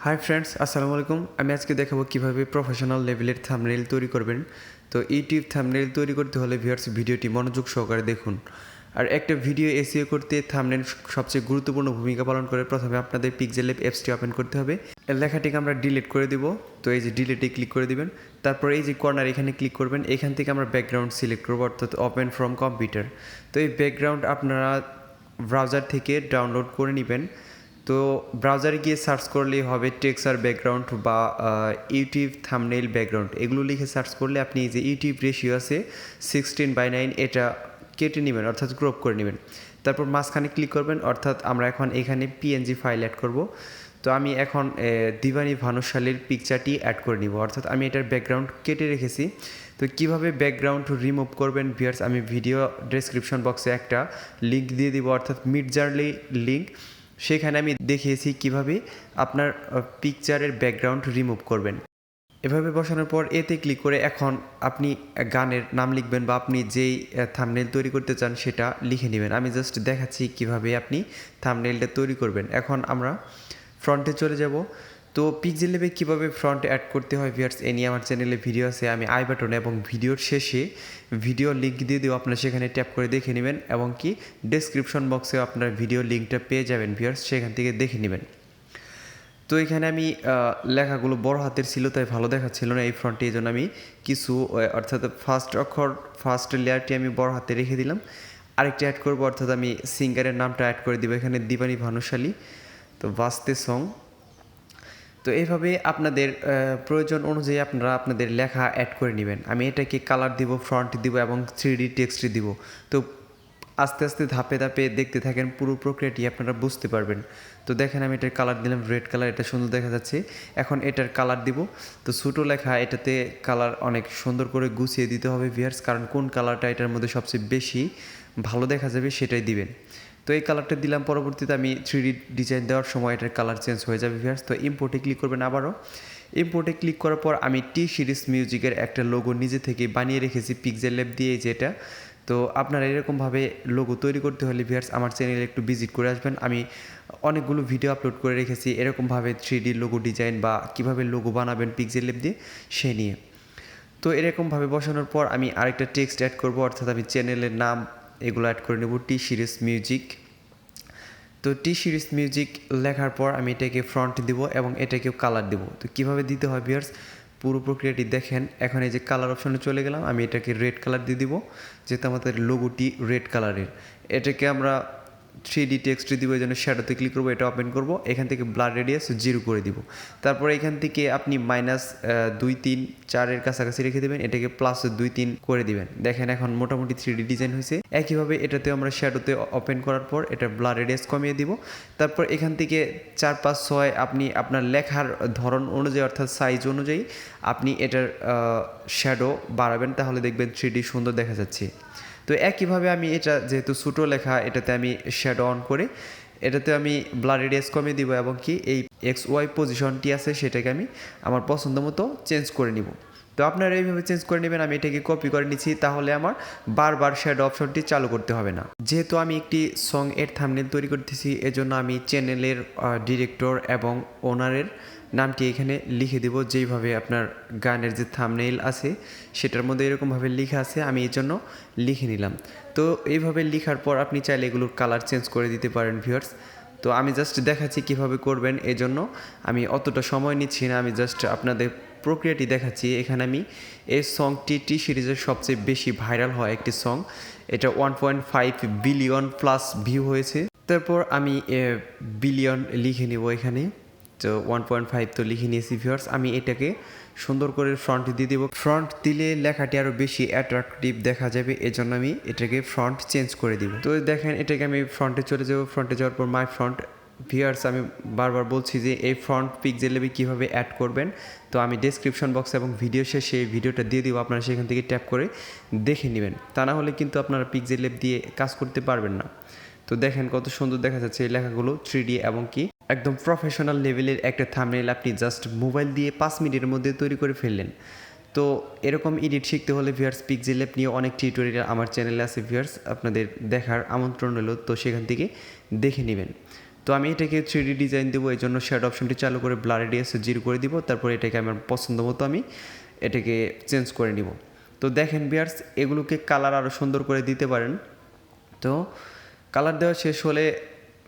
Hi friends, আসসালামু আলাইকুম। আমি আজকে দেখাবো কিভাবে প্রফেশনাল লেভেলের থাম্বনেইল তৈরি করবেন। তো ইউটিউব থাম্বনেইল তৈরি করতে হলে ভিউয়ার্স ভিডিওটি মনোযোগ সহকারে দেখুন। আর একটা ভিডিও এসইও করতে থাম্বনেইল সবচেয়ে গুরুত্বপূর্ণ ভূমিকা পালন করে। প্রথমে আপনাদের পিক্সেলab অ্যাপসটি ওপেন করতে হবে। এর লেখাটিকে আমরা ডিলিট করে দিব। তো এই যে ডিলিটে ক্লিক করে দিবেন। তারপর এই যে কর্নার এখানে ক্লিক করবেন। এখান থেকে আমরা ব্যাকগ্রাউন্ড সিলেক্ট করবো, অর্থাৎ ওপেন ফ্রম কম্পিউটার। তো এই ব্যাকগ্রাউন্ড আপনারা ব্রাউজার থেকে ডাউনলোড করে নেবেন। তো ব্রাউজারে গিয়ে সার্চ করলেই হবে টেক্সচার ব্যাকগ্রাউন্ড বা ইউটিউব থাম্বনেইল ব্যাকগ্রাউন্ড, এগুলো লিখে সার্চ করলে আপনি যে ইউটিউব রেশিও আছে 16:9 এটা কেটে নেবেন, অর্থাৎ ক্রপ করে নেবেন। তারপর মাঝখানে ক্লিক করবেন, অর্থাৎ আমরা এখন এখানে পিএনজি ফাইল অ্যাড করব। তো আমি এখন দিবানী ভানুশালীর পিকচারটি অ্যাড করে নিব, অর্থাৎ আমি এটার ব্যাকগ্রাউন্ড কেটে রেখেছি। তো কীভাবে ব্যাকগ্রাউন্ড রিমুভ করবেন ভিউয়ার্স, আমি ভিডিও ডেসক্রিপশন বক্সে একটা লিঙ্ক দিয়ে দিব, অর্থাৎ মিডজার্নি লিঙ্ক। সেখানে আমি দেখিয়েছি কিভাবে আপনার পিকচারের ব্যাকগ্রাউন্ড রিমুভ করবেন। এভাবে বসানোর পর এতে ক্লিক করে এখন আপনি গানের নাম লিখবেন বা আপনি যেই থাম্বনেইল তৈরি করতে চান সেটা লিখে নেবেন। আমি জাস্ট দেখাচ্ছি কিভাবে আপনি থাম্বনেইলটা তৈরি করবেন। এখন আমরা ফ্রন্টে চলে যাব। তো পিক্সেলabে কীভাবে ফ্রন্ট অ্যাড করতে হয় ভিউয়ার্স, এ নিয়ে আমার চ্যানেলে ভিডিও আছে। আমি আই বাটনে এবং ভিডিওর শেষে ভিডিও লিঙ্ক দিয়ে দেবো, আপনারা সেখানে ট্যাপ করে দেখে নেবেন এবং কি ডেসক্রিপশন বক্সে আপনার ভিডিও লিঙ্কটা পেয়ে যাবেন ভিউয়ার্স, সেখান থেকে দেখে নেবেন। তো এখানে আমি লেখাগুলো বড় হাতের ছিল, তাই ভালো দেখাচ্ছিল না এই ফ্রন্টে, এই জন্য আমি কিছু অর্থাৎ ফার্স্ট লেয়ারটি আমি বড় হাতে রেখে দিলাম। আরেকটা অ্যাড করবো, অর্থাৎ আমি সিঙ্গারের নামটা অ্যাড করে দেবো এখানে, দিবানী ভানুশালী। তো বাস্তে সং। তো এইভাবে আপনাদের প্রয়োজন অনুযায়ী আপনারা আপনাদের লেখা অ্যাড করে নেবেন। আমি এটাকে কালার দিব, ফ্রন্ট দিব এবং 3D টেক্সট দিব। তো আস্তে আস্তে ধাপে ধাপে দেখতে থাকেন, পুরো প্রক্রিয়াটি আপনারা বুঝতে পারবেন। তো দেখেন আমি এটার কালার দিলাম রেড কালার, এটা সুন্দর দেখা যাচ্ছে। এখন এটার কালার দিব। তো ছোটো লেখা, এটাতে কালার অনেক সুন্দর করে গুছিয়ে দিতে হবে ভিউয়ার্স, কারণ কোন কালারটা এটার মধ্যে সবচেয়ে বেশি ভালো দেখা যাবে সেটাই দিবেন। তো এই কালারটা দিলাম, পরবর্তীতে আমি 3D ডিজাইন দেওয়ার সময় এটার কালার চেঞ্জ হয়ে যাবে ভিউয়ার্স। তো ইম্পোর্টে ক্লিক করবেন আবারও। ইম্পোর্টে ক্লিক করার পর আমি টি সিরিজ মিউজিকের একটা লোগো নিজে থেকে বানিয়ে রেখেছি পিক্সেলab দিয়ে, যেটা। তো আপনারা এরকমভাবে লোগো তৈরি করতে হলে ভিউয়ার্স আমার চ্যানেলে একটু ভিজিট করে আসবেন। আমি অনেকগুলো ভিডিও আপলোড করে রেখেছি এরকমভাবে 3D লোগো ডিজাইন বা কীভাবে লোগো বানাবেন পিক্সেলab দিয়ে সে নিয়ে। তো এরকমভাবে বসানোর পর আমি আরেকটা টেক্সট অ্যাড করব, অর্থাৎ আমি চ্যানেলের নাম এগুলো অ্যাড করে নেব, টি সিরিজ মিউজিক। তো টি সিরিজ মিউজিক লেখার পর আমি এটাকে ফ্রন্ট দিব এবং এটাকেও কালার দেব। তো কীভাবে দিতে হয় ভিউয়ার্স, পুরো প্রক্রিয়াটি দেখেন। এখন এই যে কালার অপশনে চলে গেলাম, আমি এটাকে রেড কালার দিয়ে দিব, যেহেতু আমাদের লোগোটি রেড কালারের। এটাকে আমরা 3D টেক্সট দিব, এই জন্য শ্যাডোতে ক্লিক করবো, এটা ওপেন করব। এখান থেকে ব্লার রেডিয়াস 0 করে দিব। তারপরে এখান থেকে আপনি -2, 3, 4 কাছাকাছি রেখে দেবেন, এটাকে +2, 3 করে দিবেন। দেখেন এখন মোটামুটি 3D ডিজাইন হয়েছে। একইভাবে এটাতে আমরা শ্যাডোতে ওপেন করার পর এটা ব্লার রেডিয়াস কমিয়ে দিব। তারপর এখান থেকে 4, 5, 6 আপনি আপনার লেখার ধরন অনুযায়ী, অর্থাৎ সাইজ অনুযায়ী আপনি এটার শ্যাডো বাড়াবেন, তাহলে দেখবেন 3D সুন্দর দেখা যাচ্ছে। তো একইভাবে আমি এটা যেহেতু ছোটো লেখা, এটাতে আমি শ্যাডো অন করে এটাতে আমি ব্লার রেডিয়াস কমিয়ে দিব এবং কি এই XY পজিশনটি আছে সেটাকে আমি আমার পছন্দ মতো চেঞ্জ করে নিব। তো আপনারা এইভাবে চেঞ্জ করে নেবেন। আমি এটাকে কপি করে নিচ্ছি, তাহলে আমার বারবার শ্যাডো অপশনটি চালু করতে হবে না। যেহেতু আমি একটি সং এর থাম্বনেইল তৈরি করতেছি, এজন্য আমি চ্যানেলের ডিরেক্টর এবং ওনারের নামটি এখানে লিখে দেব, যেইভাবে আপনার গানের যে থাম্বনেইল আছে সেটার মধ্যে এরকমভাবে লেখা আছে, আমি এই জন্য লিখে নিলাম। তো এইভাবে লেখার পর আপনি চাইলে এগুলোর কালার চেঞ্জ করে দিতে পারেন ভিউয়ার্স। তো আমি জাস্ট দেখাচ্ছি কিভাবে করবেন, এই জন্য আমি অতটা সময় নিচ্ছি না, আমি জাস্ট আপনাদের প্রক্রিয়াটি দেখাচ্ছি। এখানে আমি এই সংটি টি সিরিজের সবচেয়ে বেশি ভাইরাল হয় একটি সং, এটা 1.5 বিলিয়ন প্লাস ভিউ হয়েছে। তারপর আমি বিলিয়ন লিখে নেব এখানে। তো 1.5 তো লিখে নিয়েছি ভিউয়ার্স। আমি এটাকে সুন্দর করে ফ্রন্ট দিয়ে দেবো। ফ্রন্ট দিলে লেখাটি আরও বেশি অ্যাট্রাকটিভ দেখা যাবে, এজন্য আমি এটাকে ফ্রন্ট চেঞ্জ করে দিব। তো দেখেন এটাকে আমি ফ্রন্টে চলে যাব। ফ্রন্টে যাওয়ার পর মাই ফ্রন্ট। ভিউয়ার্স আমি বারবার বলছি যে এই ফ্রন্ট পিক্সেলabে কীভাবে অ্যাড করবেন, তো আমি ডেসক্রিপশন বক্স এবং ভিডিও শেষে এই ভিডিওটা দিয়ে দিব, আপনারা সেখান থেকে ট্যাপ করে দেখে নেবেন। তা না হলে কিন্তু আপনারা পিক্সেলab দিয়ে কাজ করতে পারবেন না। তো দেখেন কত সুন্দর দেখা যাচ্ছে এই লেখাগুলো 3D এবং কি একদম প্রফেশনাল লেভেলের একটা থাম্বনেইল আপনি জাস্ট মোবাইল দিয়ে 5 মিনিটের মধ্যে তৈরি করে ফেললেন। তো এরকম এডিট শিখতে হলে ভিউয়ার্স পিক্সেলab নিয়ে অনেক টিউটোরিয়াল আমার চ্যানেলে আছে ভিউয়ার্স, আপনাদের দেখার আমন্ত্রণ রইল, তো সেখান থেকে দেখে নেবেন। তো আমি এটাকে 3D ডিজাইন দেবো, এই জন্য শেড অপশনটি চালু করে ব্লার রেডিয়াস 0 করে দিব। তারপর এটাকে আমার পছন্দ মতো আমি এটাকে চেঞ্জ করে নিব। তো দেখেন ভিউয়ার্স, এগুলোকে কালার আরও সুন্দর করে দিতে পারেন। তো কালার দেওয়া শেষ হলে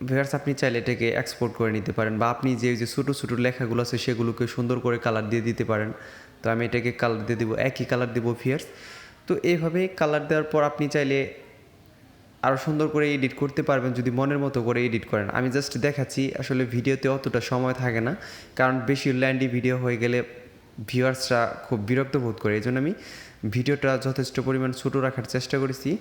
ভিউয়ার্স আপনি চাইলে এটাকে এক্সপোর্ট করে নিতে পারেন, বা আপনি যে ছোটো ছোটো লেখাগুলো আছে সেগুলোকে সুন্দর করে কালার দিয়ে দিতে পারেন। তো আমি এটাকে কালার দিয়ে দেবো, একই কালার দেবো ভিউয়ার্স। তো এইভাবে কালার দেওয়ার পর আপনি চাইলে আরও সুন্দর করে এডিট করতে পারবেন যদি মনের মতো করে এডিট করেন। আমি জাস্ট দেখাচ্ছি, আসলে ভিডিওতে অতটা সময় থাকে না, কারণ বেশি ল্যান্ডি ভিডিও হয়ে গেলে ভিউয়ার্সরা খুব বিরক্ত বোধ করে। এই জন্য আমি ভিডিওটা যথেষ্ট পরিমাণ ছোটো রাখার চেষ্টা করেছি।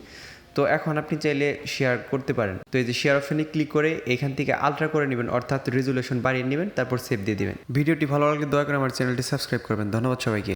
তো এখন আপনি চাইলে শেয়ার করতে পারেন। তো এই যে শেয়ার অপশনে ক্লিক করে এখান থেকে আলট্রা করে নেবেন, অর্থাৎ রেজুলেশন বাড়িয়ে নেবেন, তারপর সেভ দিয়ে দেবেন। ভিডিওটি ভালো লাগলে দয়া করে আমার চ্যানেলটি সাবস্ক্রাইব করবেন। ধন্যবাদ সবাইকে।